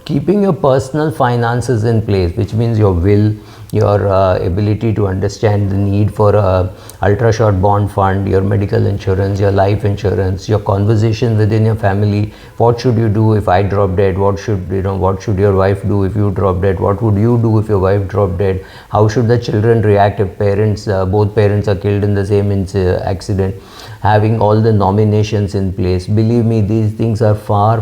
keeping your personal finances in place, which means your will, your ability to understand the need for a ultra short bond fund, your medical insurance, your life insurance, your conversation within your family. What should you do if I drop dead? What should your wife do if you drop dead? What would you do if your wife dropped dead? How should the children react if both parents are killed in the same accident? Having all the nominations in place. Believe me, these things are far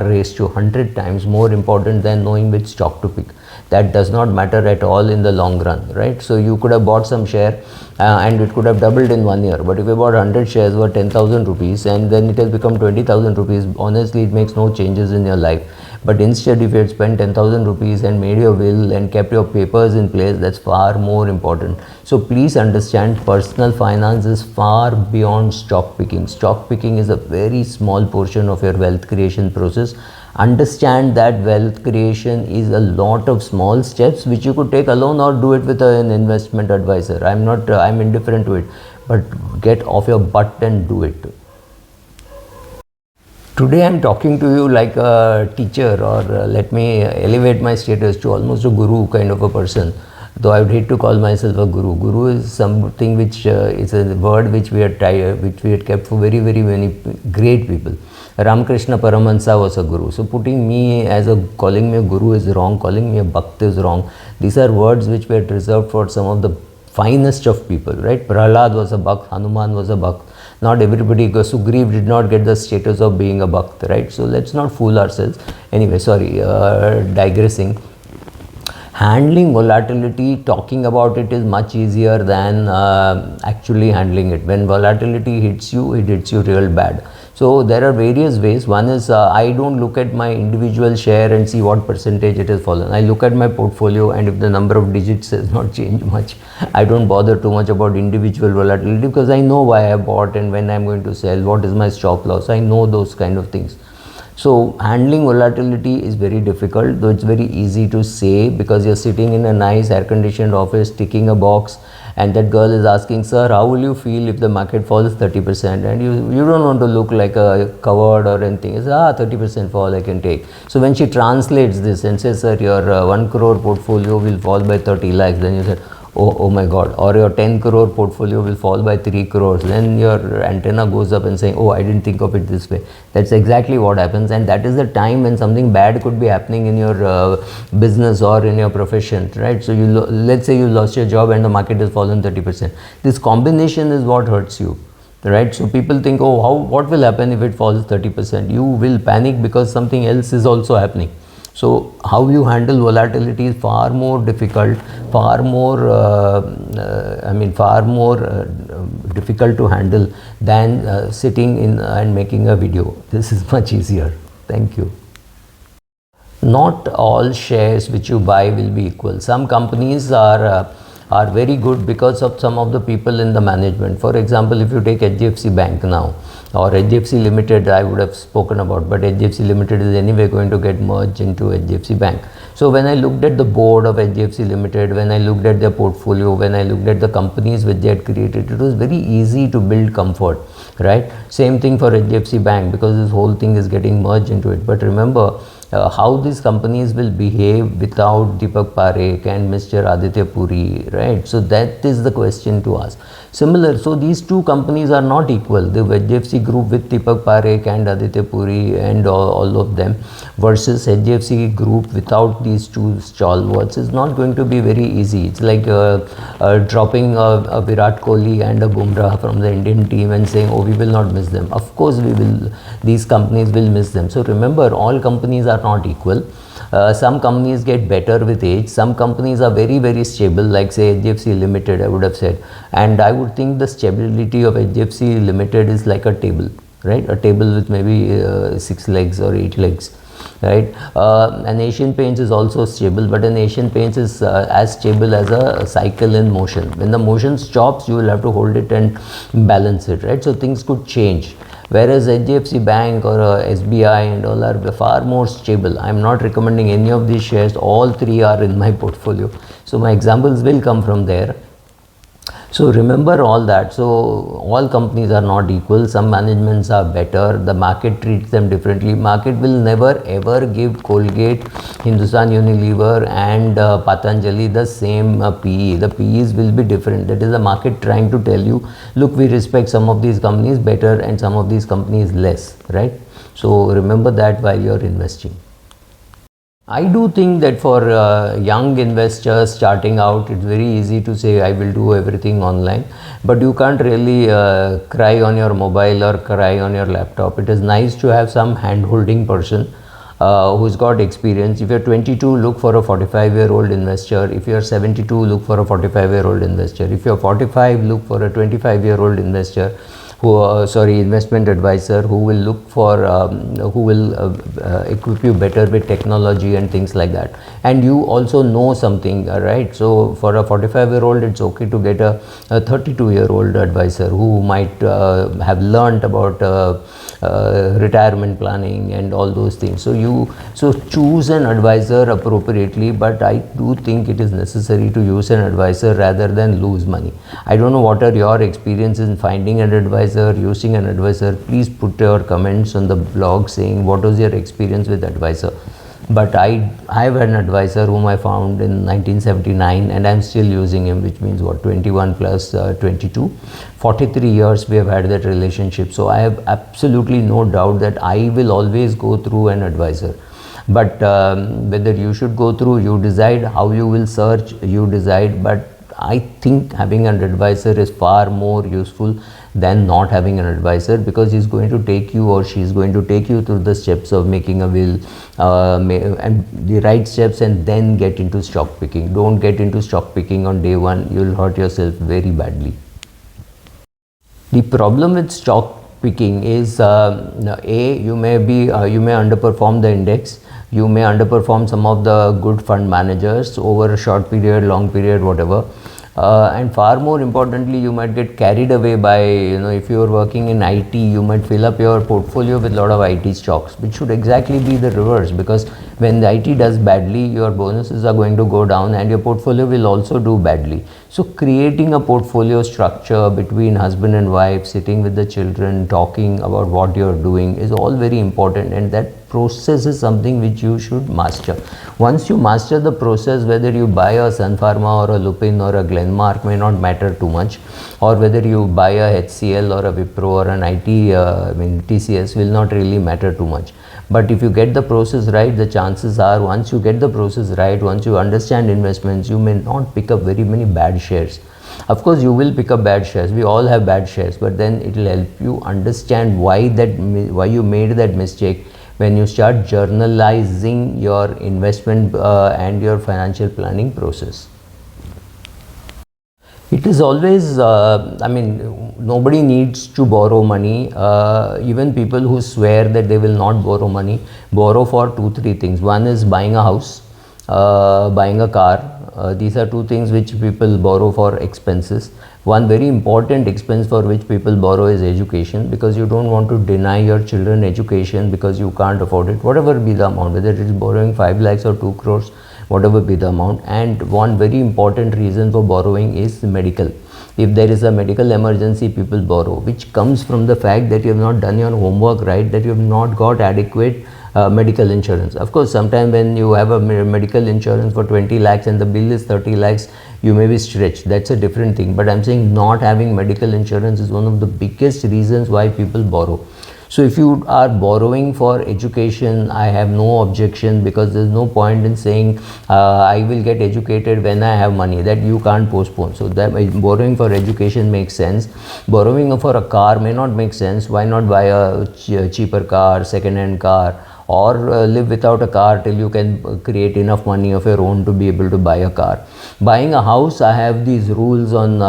raised to 100 times more important than knowing which stock to pick. That does not matter at all in the long run, right? So you could have bought some share and it could have doubled in 1 year, but if you bought 100 shares worth 10,000 rupees and then it has become 20,000 rupees, honestly it makes no changes in your life. But instead, if you had spent 10,000 rupees and made your will and kept your papers in place, that's far more important. So please understand, personal finance is far beyond stock picking. Stock picking is a very small portion of your wealth creation process. Understand that wealth creation is a lot of small steps which you could take alone or do it with an investment advisor. I'm indifferent to it, but get off your butt and do it. Today I'm talking to you like a teacher, or let me elevate my status to almost a guru kind of a person, though I would hate to call myself a guru. Guru is something which is a word which we had kept for very many great people. Ramakrishna Paramahansa was a guru. So calling me a guru is wrong, calling me a bhakt is wrong. These are words which were reserved for some of the finest of people, right? Prahlad was a bhakt, Hanuman was a bhakt. Not everybody, because Sugriv did not get the status of being a bhakt, right? So let's not fool ourselves. Anyway, digressing. Handling volatility, talking about it is much easier than actually handling it. When volatility hits you, it hits you real bad. So there are various ways. One is I don't look at my individual share and see what percentage it has fallen. I look at my portfolio, and if the number of digits has not changed much, I don't bother too much about individual volatility, because I know why I bought and when I'm going to sell, what is my stop loss. I know those kind of things. So handling volatility is very difficult, though it's very easy to say, because you're sitting in a nice air-conditioned office ticking a box, and that girl is asking, sir, how will you feel if the market falls 30%? And you don't want to look like a coward or anything. It's 30% fall I can take. So when she translates this and says, sir, your 1 crore portfolio will fall by 30 lakhs, then you said, oh my god. Or your 10 crore portfolio will fall by 3 crores. Then your antenna goes up and saying, oh, I didn't think of it this way. That's exactly what happens, and that is the time when something bad could be happening in your business or in your profession, right? So let's say you lost your job and the market has fallen 30%. This combination is what hurts you, right? So people think, oh, what will happen if it falls 30%? You will panic because something else is also happening. So how you handle volatility is far more difficult, far more difficult to handle than sitting in and making a video. This is much easier. Thank you. Not all shares which you buy will be equal. Some companies are very good because of some of the people in the management. For example, if you take HDFC Bank now, or HDFC Limited, I would have spoken about, but HDFC Limited is anyway going to get merged into HDFC Bank. So when I looked at the board of HDFC Limited, when I looked at their portfolio, when I looked at the companies which they had created, it was very easy to build comfort, right? Same thing for HDFC Bank, because this whole thing is getting merged into it. But remember, how these companies will behave without Deepak Parekh and Mr. Aditya Puri, right? So that is the question to ask. Similar, so these two companies are not equal. The HDFC Group with Deepak Parekh and Aditya Puri and all of them versus HDFC Group without these two stalwarts is not going to be very easy. It's like dropping a Virat Kohli and a Bumrah from the Indian team and saying, oh, we will not miss them. Of course we will. These companies will miss them. So remember, all companies are not equal. Some companies get better with age. Some companies are very stable, like say HDFC Limited, I would have said. And I would think the stability of HDFC Limited is like a table, right? A table with maybe 6 legs or 8 legs, right? An Asian Paints is also stable, but an Asian Paints is as stable as a cycle in motion. When the motion stops, you will have to hold it and balance it, right? So things could change. Whereas HDFC Bank or SBI and all are far more stable. I am not recommending any of these shares. All three are in my portfolio. So my examples will come from there. So remember all that. So all companies are not equal. Some managements are better. The market treats them differently. Market will never ever give Colgate, Hindustan Unilever and Patanjali the same PE. The PEs will be different. That is the market trying to tell you, look, we respect some of these companies better and some of these companies less, right? So remember that while you're investing. I do think that for young investors starting out, it's very easy to say I will do everything online, but you can't really cry on your mobile or cry on your laptop. It is nice to have some hand-holding person who's got experience. If you're 22, look for a 45-year-old investor. If you're 72, look for a 45-year-old investor. If you're 45, look for a 25-year-old investor. Investment advisor who will look for who will equip you better with technology and things like that, and you also know something, right? So for a 45-year-old, it's okay to get a 32-year-old advisor who might have learned about retirement planning and all those things. So choose an advisor appropriately, but I do think it is necessary to use an advisor rather than lose money. I don't know what are your experiences in finding an advisor, using an advisor. Please put your comments on the blog saying what was your experience with advisor. But I have an advisor whom I found in 1979 and I'm still using him, which means what, 21 plus 22, 43 years we have had that relationship. So I have absolutely no doubt that I will always go through an advisor. But whether you should go through, you decide. How you will search, you decide. But I think having an advisor is far more useful than not having an advisor, because he's going to take you or she's going to take you through the steps of making a will and the right steps, and then get into stock picking. Don't get into stock picking on day one. You'll hurt yourself very badly. The problem with stock picking is you may underperform the index. You may underperform some of the good fund managers over a short period, long period, whatever. And far more importantly, you might get carried away by, if you are working in IT, you might fill up your portfolio with a lot of IT stocks, which should exactly be the reverse, because when the IT does badly, your bonuses are going to go down and your portfolio will also do badly. So creating a portfolio structure between husband and wife, sitting with the children, talking about what you're doing is all very important, and that process is something which you should master. Once you master the process, whether you buy a Sun Pharma or a Lupin or a Glenmark may not matter too much, or whether you buy a HCL or a Wipro or an TCS will not really matter too much. But if you get the process right, the chances are, once you get the process right, once you understand investments, you may not pick up very many bad shares. Of course, you will pick up bad shares. We all have bad shares, but then it will help you understand why you made that mistake when you start journalizing your investment and your financial planning process. It is always, nobody needs to borrow money. Even people who swear that they will not borrow money, borrow for 2-3 things. One is buying a house, buying a car. These are 2 things which people borrow for expenses. One very important expense for which people borrow is education, because you don't want to deny your children education because you can't afford it, whatever be the amount, whether it is borrowing 5 lakhs or 2 crores, whatever be the amount. And one very important reason for borrowing is medical. If there is a medical emergency, people borrow, which comes from the fact that you have not done your homework right, that you have not got adequate medical insurance. Of course, sometimes when you have a medical insurance for 20 lakhs and the bill is 30 lakhs, you may be stretched. That's a different thing. But I'm saying not having medical insurance is one of the biggest reasons why people borrow. So if you are borrowing for education, I have no objection, because there's no point in saying I will get educated when I have money. That you can't postpone. So that borrowing for education makes sense. Borrowing for a car may not make sense. Why not buy a cheaper car, second-hand car, or live without a car till you can create enough money of your own to be able to buy a car. Buying a house, I have these rules on,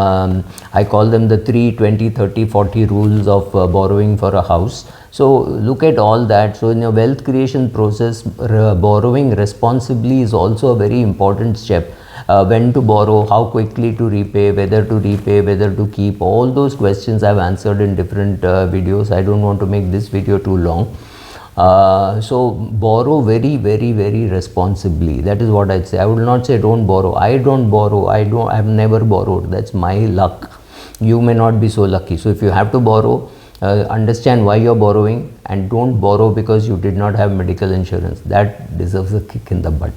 I call them the 3, 20, 30, 40 rules of borrowing for a house. So look at all that. So in your wealth creation process, borrowing responsibly is also a very important step. When to borrow, how quickly to repay, whether to keep, all those questions I've answered in different videos. I don't want to make this video too long. So borrow very, very, very responsibly. That is what I'd say. I would not say don't borrow. I don't borrow. I've never borrowed. That's my luck. You may not be so lucky. So if you have to borrow, understand why you're borrowing, and don't borrow because you did not have medical insurance. That deserves a kick in the butt.